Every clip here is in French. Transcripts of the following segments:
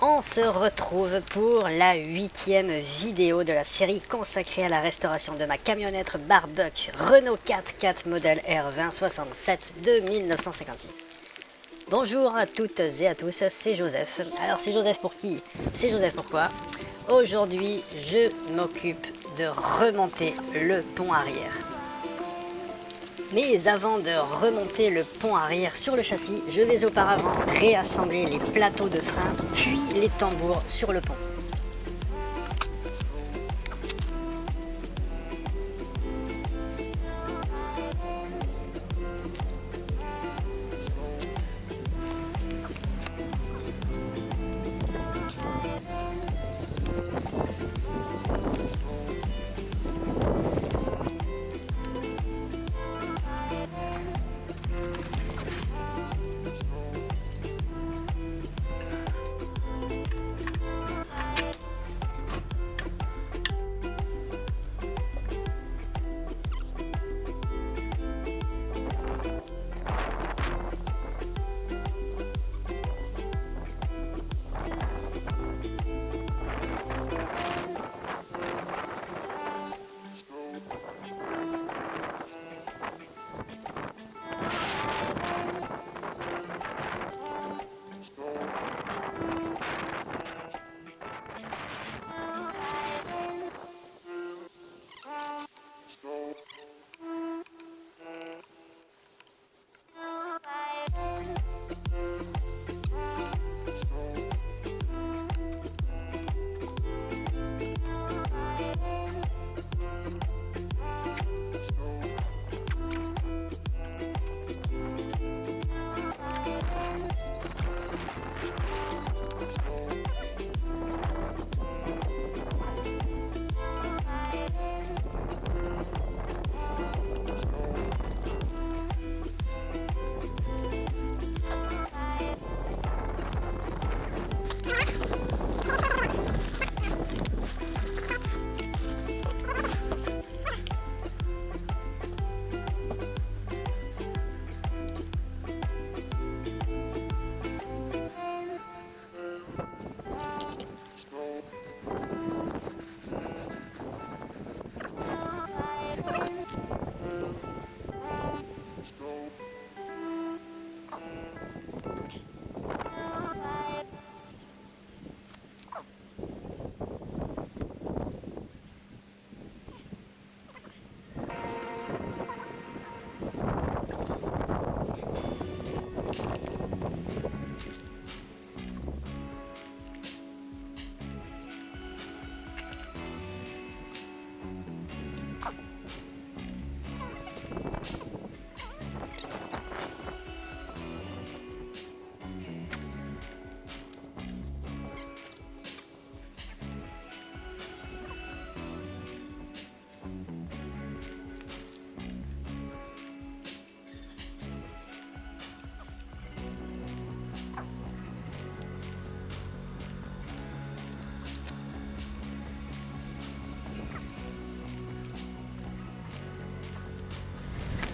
On se retrouve pour la 8e vidéo de la série consacrée à la restauration de ma camionnette Barbuck Renault 4x4 modèle R2067 de 1956. Bonjour à toutes et à tous, c'est Joseph. Alors c'est Joseph pour qui? C'est Joseph pourquoi? Aujourd'hui je m'occupe de remonter le pont arrière. Mais avant de remonter le pont arrière sur le châssis, je vais auparavant réassembler les plateaux de frein puis les tambours sur le pont.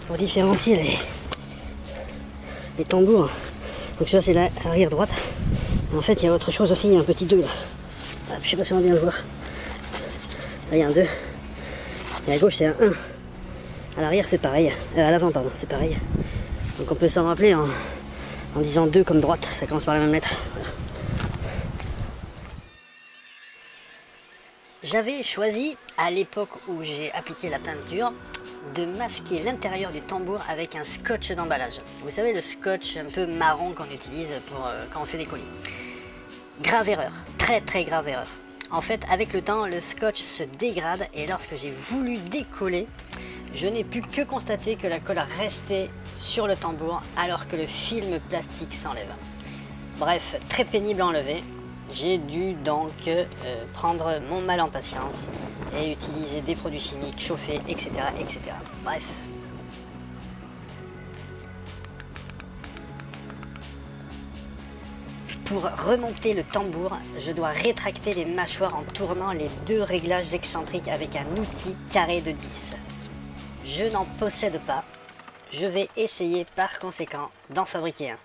Pour différencier les tambours, donc ça c'est l'arrière droite. En fait il y a autre chose aussi, il y a un petit 2 là. Je sais pas si on va bien le voir. Là il y a un 2. Et à gauche c'est un 1. À l'arrière c'est pareil. À l'avant pardon, c'est pareil. Donc on peut s'en rappeler en disant 2 comme droite, ça commence par la même lettre. Voilà. J'avais choisi, à l'époque où j'ai appliqué la peinture, de masquer l'intérieur du tambour avec un scotch d'emballage. Vous savez, le scotch un peu marron qu'on utilise quand on fait des colis. Grave erreur, très très grave erreur. En fait, avec le temps, le scotch se dégrade et lorsque j'ai voulu décoller, je n'ai pu que constater que la colle restait sur le tambour alors que le film plastique s'enlève. Bref, très pénible à enlever. J'ai dû donc prendre mon mal en patience et utiliser des produits chimiques, chauffer, etc. etc. Bref. Pour remonter le tambour, je dois rétracter les mâchoires en tournant les 2 réglages excentriques avec un outil carré de 10. Je n'en possède pas. Je vais essayer par conséquent d'en fabriquer un.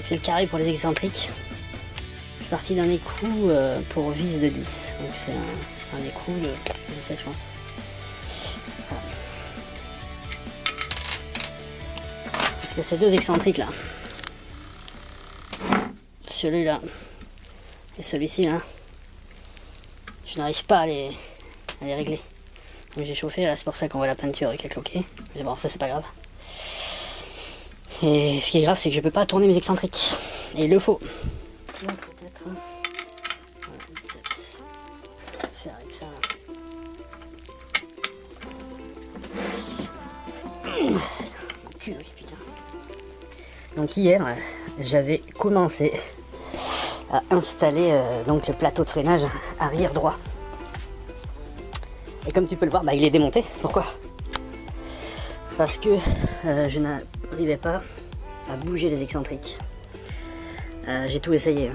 c'est le carré pour les excentriques. Je suis parti d'un écrou pour vis de 10. Donc c'est un écrou de 17 je pense. Voilà. Parce que ces deux excentriques là, celui-là et celui-ci là, je n'arrive pas à les régler. Donc j'ai chauffé, là c'est pour ça qu'on voit la peinture qui a cloqué. Mais bon, ça c'est pas grave. Et ce qui est grave, c'est que je peux pas tourner mes excentriques. Et il le faut. Donc peut-être. Voilà, 17. Faire avec ça. Cul, putain. Donc hier, j'avais commencé à installer donc le plateau de freinage arrière droit. Et comme tu peux le voir, il est démonté. Pourquoi? Parce que je n'arrivais pas à bouger les excentriques. J'ai tout essayé.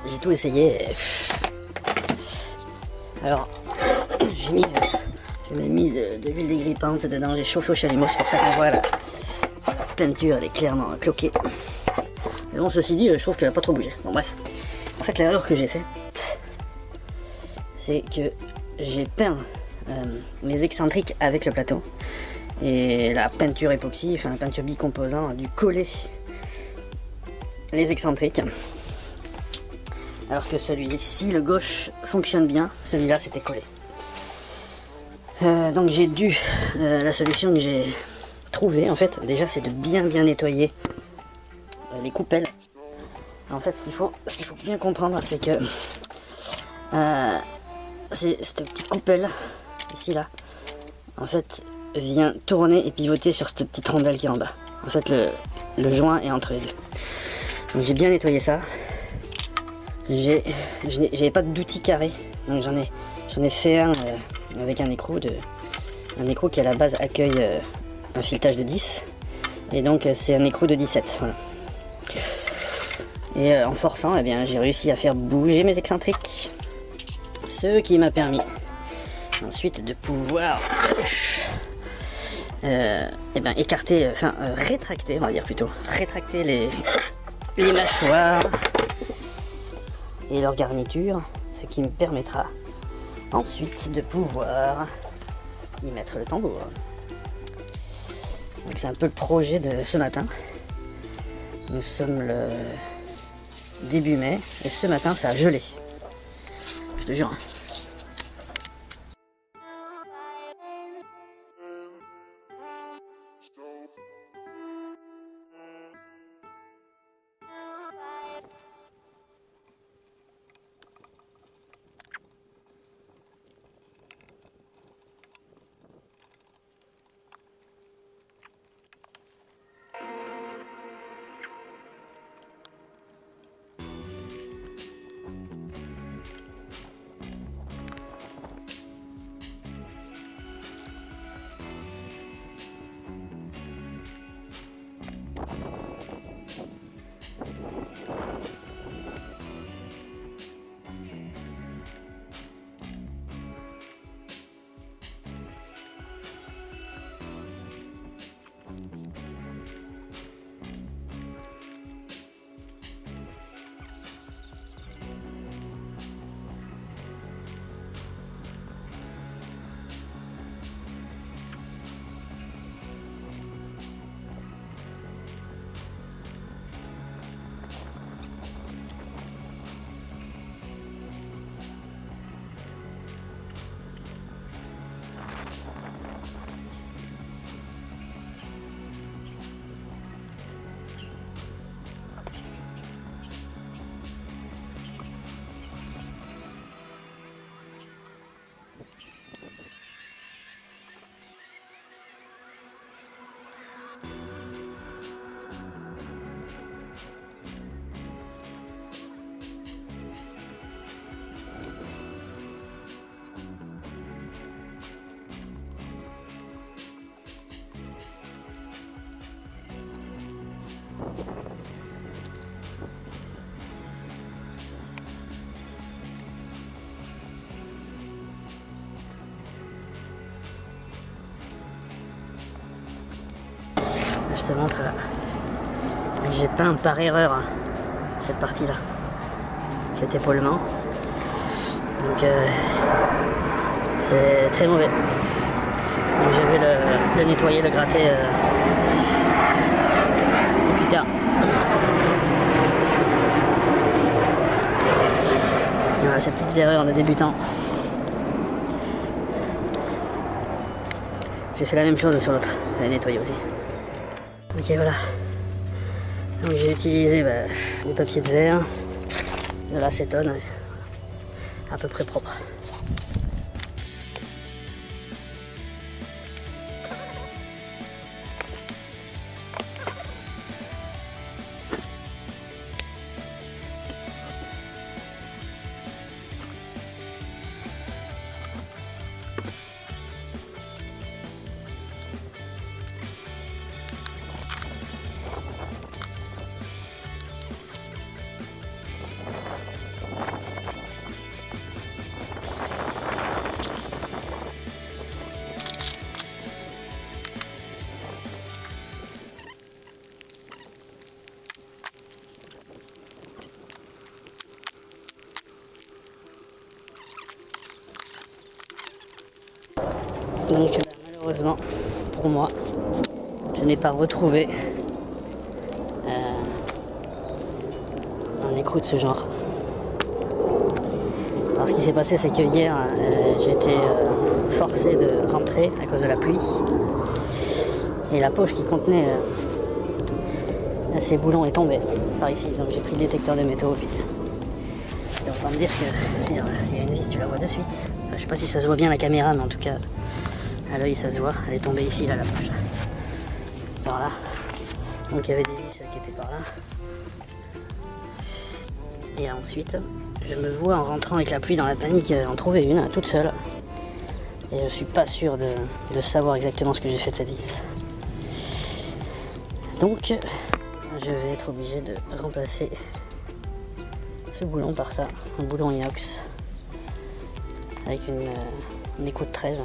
J'ai tout essayé. Alors, j'ai mis de l'huile dégrippante dedans. J'ai chauffé au chalumeau. C'est pour ça qu'on voit la peinture, elle est clairement cloquée. Mais bon, ceci dit, je trouve qu'elle n'a pas trop bougé. Bon, bref. En fait, l'erreur que j'ai faite, c'est que j'ai peint les excentriques avec le plateau. Et la peinture époxy, enfin la peinture bicomposant, a dû coller les excentriques. Alors que celui-ci, le gauche, fonctionne bien. Celui-là, c'était collé. Donc j'ai dû... la solution que j'ai trouvée, en fait, déjà, c'est de bien nettoyer les coupelles. En fait, ce qu'il faut bien comprendre, c'est que c'est cette petite coupelle, ici, là, en fait, vient tourner et pivoter sur cette petite rondelle qui est en bas. En fait, le joint est entre les deux. Donc j'ai bien nettoyé ça. J'avais pas d'outil carré, donc j'en ai fait un avec un écrou qui à la base accueille un filetage de 10, et donc c'est un écrou de 17. Voilà. Et en forçant, eh bien, j'ai réussi à faire bouger mes excentriques, ce qui m'a permis ensuite de pouvoir écarter, enfin rétracter, on va dire plutôt, rétracter les mâchoires et leur garniture, ce qui me permettra ensuite de pouvoir y mettre le tambour. Donc c'est un peu le projet de ce matin. Nous sommes le début mai et ce matin ça a gelé. Je te jure. Je te montre là. J'ai peint par erreur cette partie-là, cet épaulement. Donc c'est très mauvais. Donc je vais le nettoyer, le gratter plus tard. Voilà, ces petites erreurs de débutant. J'ai fait la même chose sur l'autre, je vais nettoyer aussi. Ok, voilà. Donc j'ai utilisé du papier de verre, de l'acétone, à peu près propre. Donc malheureusement pour moi, je n'ai pas retrouvé un écrou de ce genre. Alors ce qui s'est passé, c'est que hier j'ai été forcé de rentrer à cause de la pluie et la poche qui contenait ces boulons est tombée par ici, donc j'ai pris le détecteur de métaux puis on va me dire que s'il y a une vis, tu la vois de suite. Enfin, je sais pas si ça se voit bien la caméra, mais en tout cas à l'œil ça se voit. Elle est tombée ici, là, la poche, par là. Donc il y avait des vis qui étaient par là. Et ensuite, je me vois en rentrant avec la pluie dans la panique en trouver une toute seule. Et je suis pas sûr de savoir exactement ce que j'ai fait de cette vis. Donc je vais être obligé de remplacer ce boulon par ça, un boulon inox avec une écoute 13.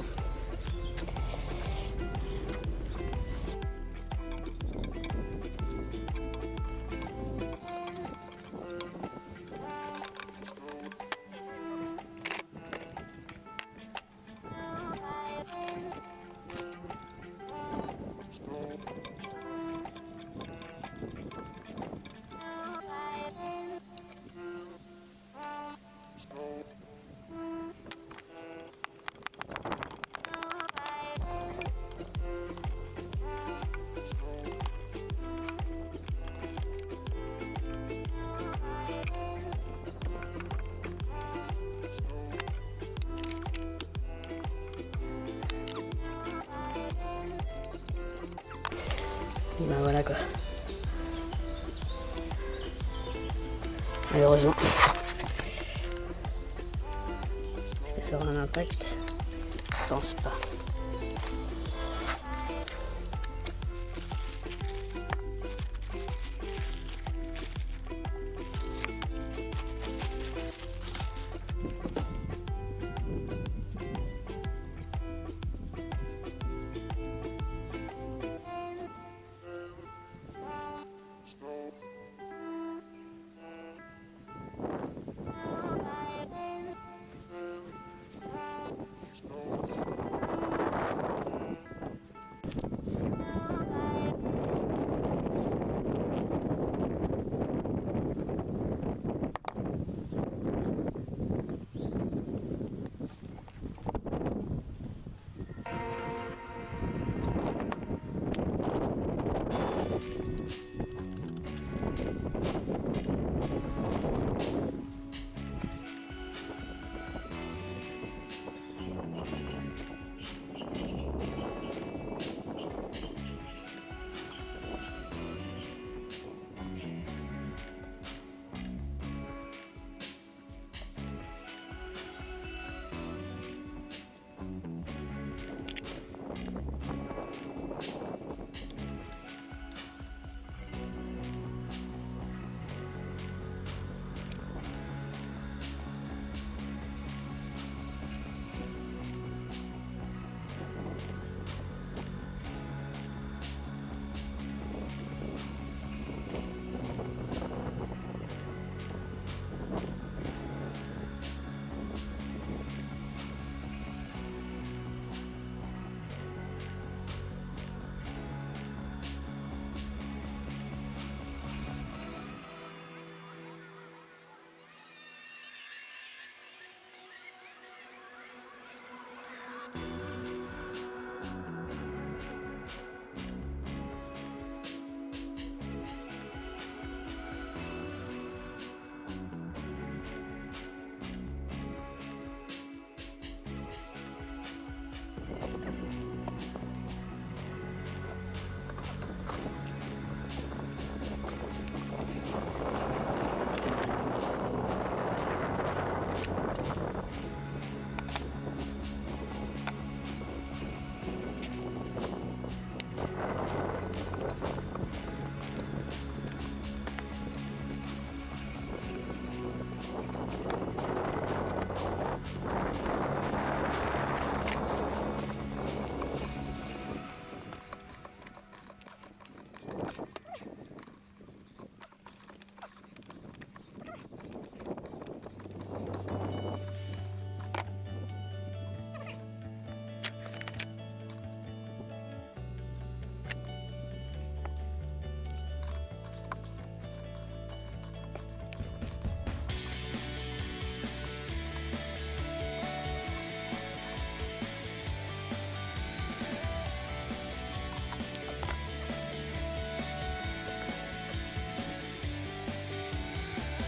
Et ben voilà quoi. Malheureusement. Est-ce que ça aura un impact? Je pense pas.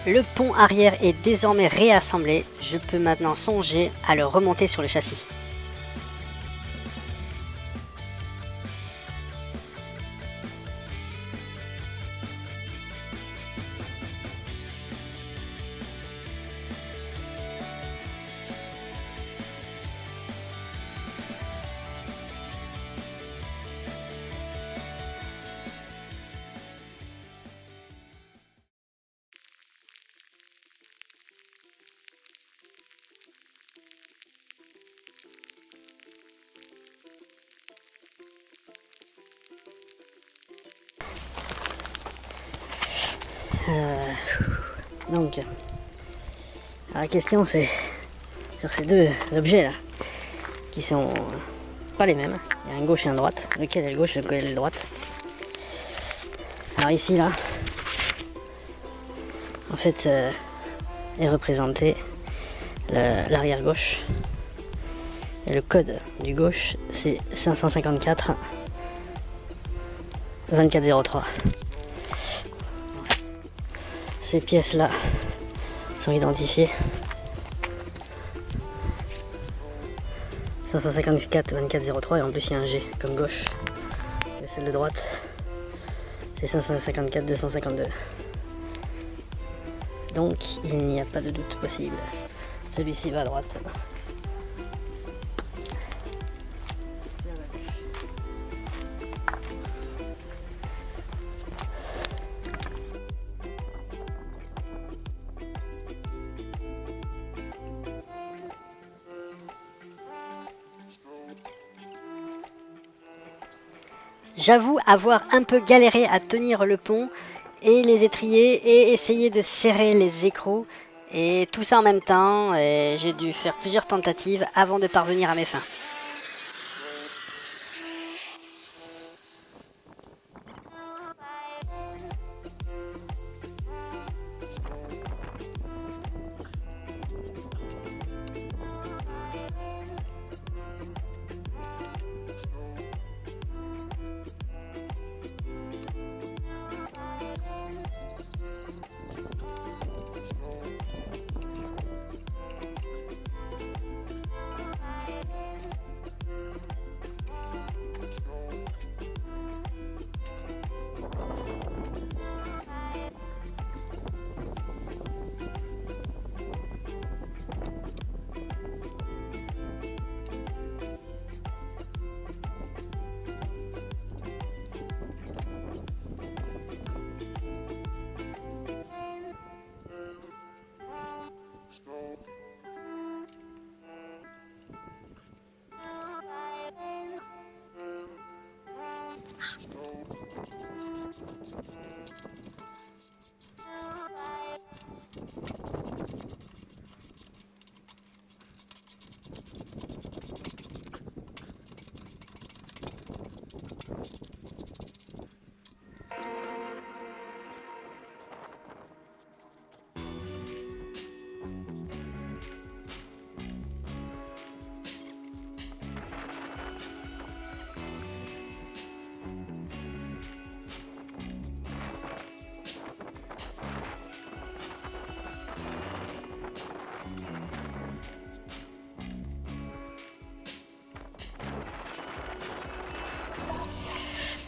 Le pont arrière est désormais réassemblé, je peux maintenant songer à le remonter sur le châssis. Donc, la question c'est sur ces deux objets là, qui sont pas les mêmes. Il y a un gauche et un droite. Lequel est le gauche, lequel est le droite. Alors ici là, en fait, est représenté l'arrière gauche. Et le code du gauche c'est 554 2403. Ces pièces là sont identifiées 554 2403 et en plus il y a un G comme gauche. Et celle de droite c'est 554 252. Donc il n'y a pas de doute possible. Celui-ci va à droite. J'avoue avoir un peu galéré à tenir le pont et les étriers et essayer de serrer les écrous et tout ça en même temps et j'ai dû faire plusieurs tentatives avant de parvenir à mes fins.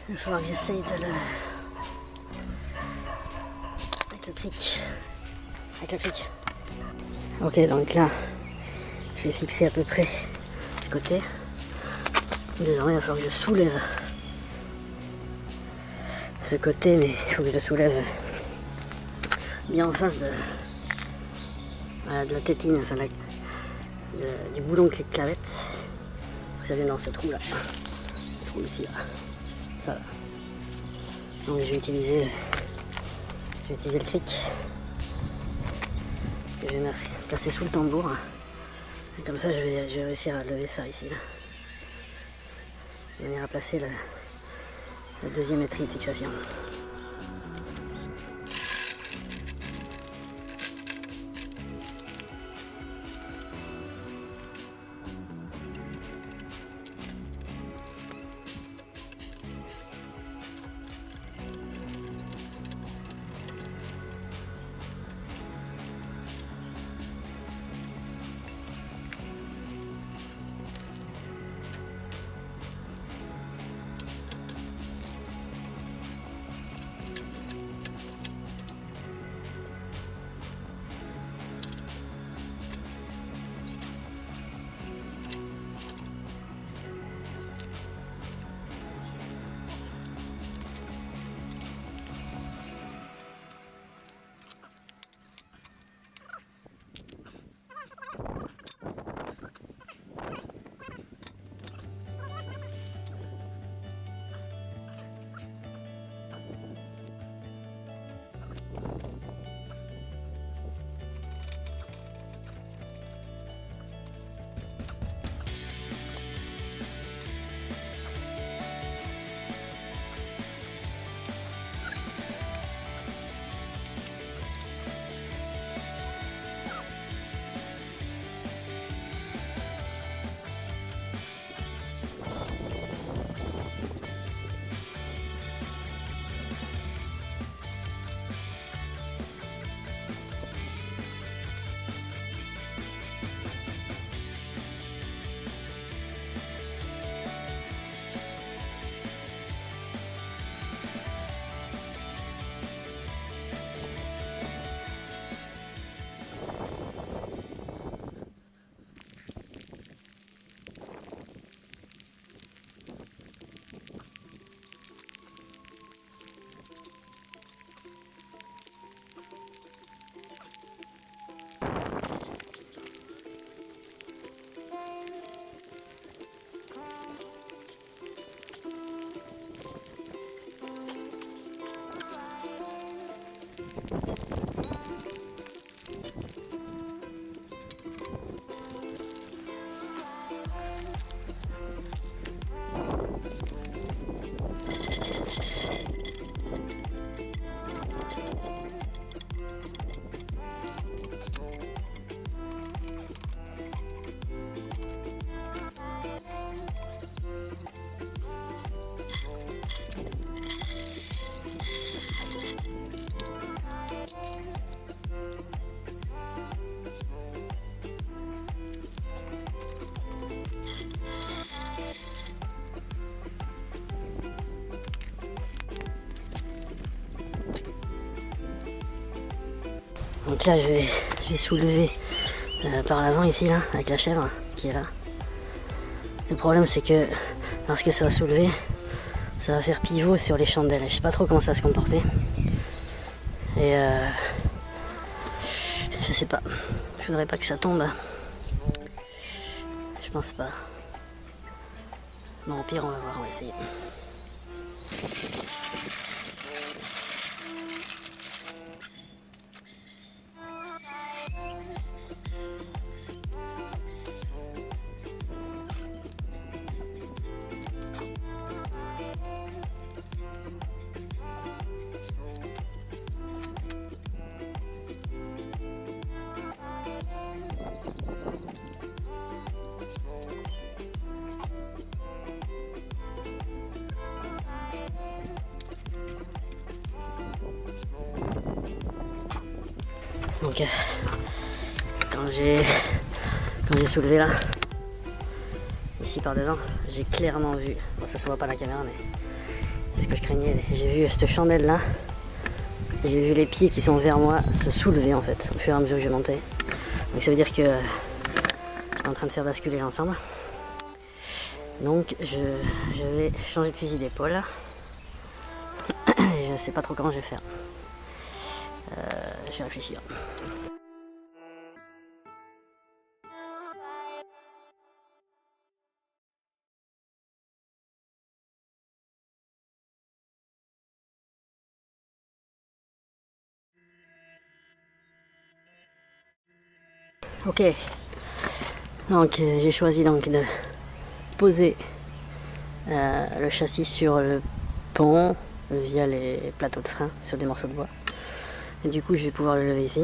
Il va falloir que j'essaye de le... avec le cric. Avec le cric. Ok, donc là, je vais fixer à peu près ce côté. Désormais, il va falloir que je soulève ce côté, mais il faut que je le soulève bien en face de la tétine, enfin du boulon clavette. Ça vient dans ce trou là. Ce trou ici là. Ça. Donc je vais utiliser le cric que je vais placer sous le tambour. Et comme ça je vais réussir à lever ça ici là. De manière à placer le deuxième étri de fixation. Donc là je vais soulever par l'avant ici là, avec la chèvre qui est là. Le problème c'est que lorsque ça va soulever, ça va faire pivot sur les chandelles. Je sais pas trop comment ça va se comporter. Et je sais pas. Je voudrais pas que ça tombe. Je pense pas. Bon, au pire on va voir, on va essayer. Donc quand j'ai soulevé là, ici par devant, j'ai clairement vu, bon ça se voit pas à la caméra mais c'est ce que je craignais, j'ai vu cette chandelle là, et j'ai vu les pieds qui sont vers moi se soulever en fait, au fur et à mesure que je montais. Donc ça veut dire que j'étais en train de faire basculer l'ensemble. Donc je vais changer de fusil d'épaule, et je sais pas trop comment je vais faire. Je vais réfléchir. Ok, donc j'ai choisi donc de poser le châssis sur le pont via les plateaux de frein sur des morceaux de bois. Et du coup je vais pouvoir le lever ici.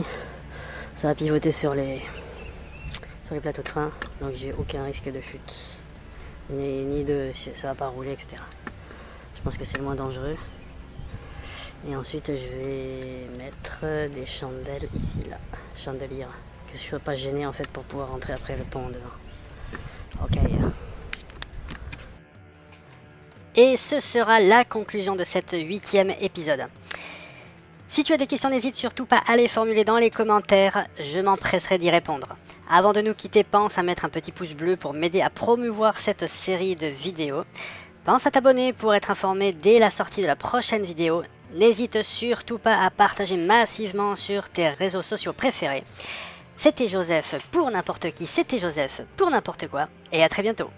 Ça va pivoter sur les plateaux de frein, donc j'ai aucun risque de chute, ni de ça va pas rouler, etc. Je pense que c'est le moins dangereux. Et ensuite je vais mettre des chandelles ici là, chandelières, que je ne sois pas gêné en fait pour pouvoir rentrer après le pont devant. Ok. Et ce sera la conclusion de cet 8e épisode. Si tu as des questions, n'hésite surtout pas à les formuler dans les commentaires, je m'empresserai d'y répondre. Avant de nous quitter, pense à mettre un petit pouce bleu pour m'aider à promouvoir cette série de vidéos. Pense à t'abonner pour être informé dès la sortie de la prochaine vidéo. N'hésite surtout pas à partager massivement sur tes réseaux sociaux préférés. C'était Joseph pour n'importe qui, c'était Joseph pour n'importe quoi, et à très bientôt.